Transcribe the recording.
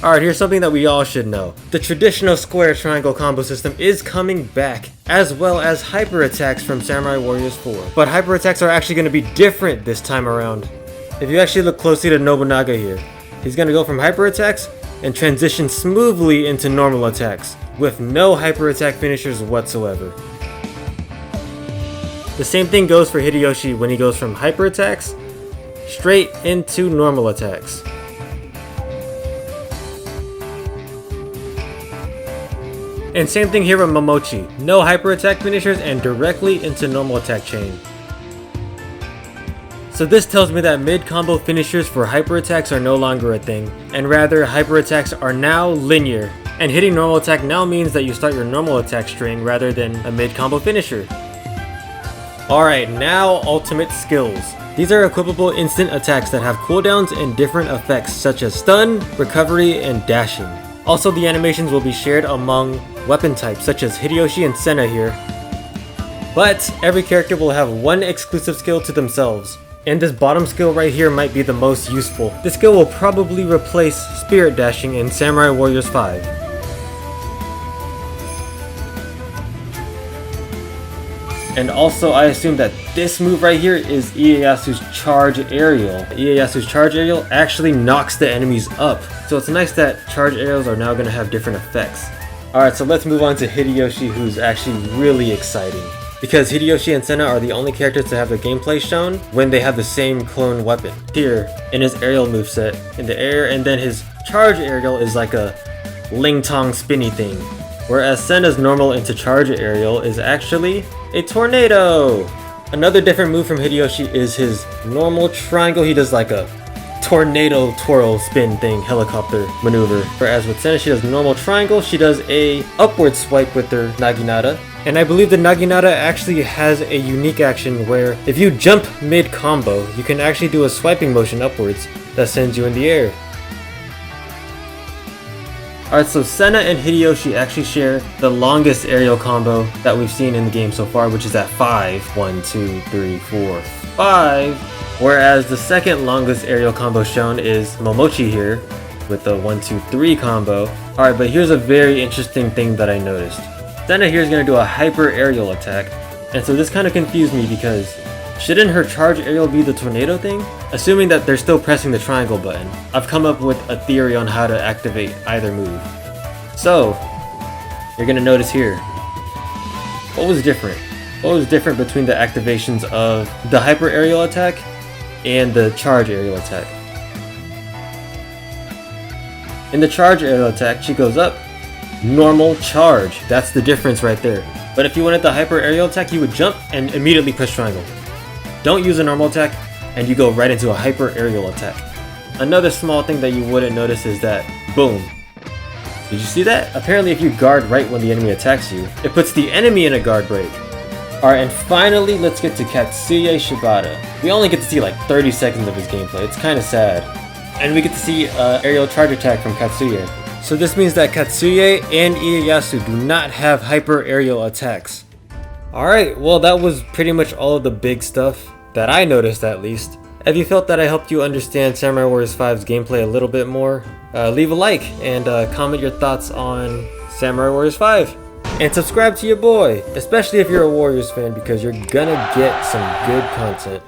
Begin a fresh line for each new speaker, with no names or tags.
Alright, here's something that we all should know. The traditional square triangle combo system is coming back, as well as hyper attacks from Samurai Warriors 4. But hyper attacks are actually going to be different this time around. If you actually look closely to Nobunaga here, he's going to go from hyper attacks and transition smoothly into normal attacks, with no hyper attack finishers whatsoever. The same thing goes for Hideyoshi when he goes from hyper attacks straight into normal attacks. And same thing here with Momochi, no hyper attack finishers and directly into normal attack chain. So this tells me that mid combo finishers for hyper attacks are no longer a thing, and rather hyper attacks are now linear, and hitting normal attack now means that you start your normal attack string rather than a mid combo finisher. Alright, now ultimate skills. These are equipable instant attacks that have cooldowns and different effects such as stun, recovery, and dashing. Also, the animations will be shared among weapon types such as Hideyoshi and Sena here. But every character will have one exclusive skill to themselves. And this bottom skill right here might be the most useful. This skill will probably replace Spirit Dashing in Samurai Warriors 5. And also I assume that this move right here is Ieyasu's Charge Aerial. Ieyasu's Charge Aerial actually knocks the enemies up. So it's nice that Charge Aerials are now going to have different effects. Alright, so let's move on to Hideyoshi, who's actually really exciting. Because Hideyoshi and Sena are the only characters to have their gameplay shown when they have the same clone weapon. Here, in his aerial moveset, in the air, and then his charge aerial is like a Ling Tong spinny thing. Whereas Sena's normal into charge aerial is actually a tornado! Another different move from Hideyoshi is his normal triangle. He does like a tornado twirl spin thing, helicopter maneuver. Whereas with Sena, she does normal triangle, she does a upward swipe with her Naginata. And I believe the Naginata actually has a unique action where if you jump mid-combo, you can actually do a swiping motion upwards that sends you in the air. Alright, so Sena and Hideyoshi actually share the longest aerial combo that we've seen in the game so far, which is at 5. 1, 2, 3, 4, 5. Whereas the second longest aerial combo shown is Momochi here with the 1, 2, 3 combo. Alright, but here's a very interesting thing that I noticed. Sena here is going to do a hyper aerial attack, and so this kind of confused me because shouldn't her charge aerial be the tornado thing? Assuming that they're still pressing the triangle button, I've come up with a theory on how to activate either move. So, you're going to notice here, what was different? What was different between the activations of the hyper aerial attack and the charge aerial attack? In the charge aerial attack, she goes up, normal charge. That's the difference right there. But if you wanted the hyper aerial attack, you would jump and immediately press triangle. Don't use a normal attack and you go right into a hyper aerial attack. Another small thing that you wouldn't notice is that, boom. Did you see that? Apparently if you guard right when the enemy attacks you, it puts the enemy in a guard break. Alright, and finally let's get to Katsuya Shibata. We only get to see like 30 seconds of his gameplay. It's kind of sad. And we get to see aerial charge attack from Katsuya. So this means that Katsuya and Ieyasu do not have hyper aerial attacks. Alright, well that was pretty much all of the big stuff that I noticed at least. If you felt that I helped you understand Samurai Warriors 5's gameplay a little bit more, leave a like and comment your thoughts on Samurai Warriors 5. And subscribe to your boy, especially if you're a Warriors fan because you're gonna get some good content.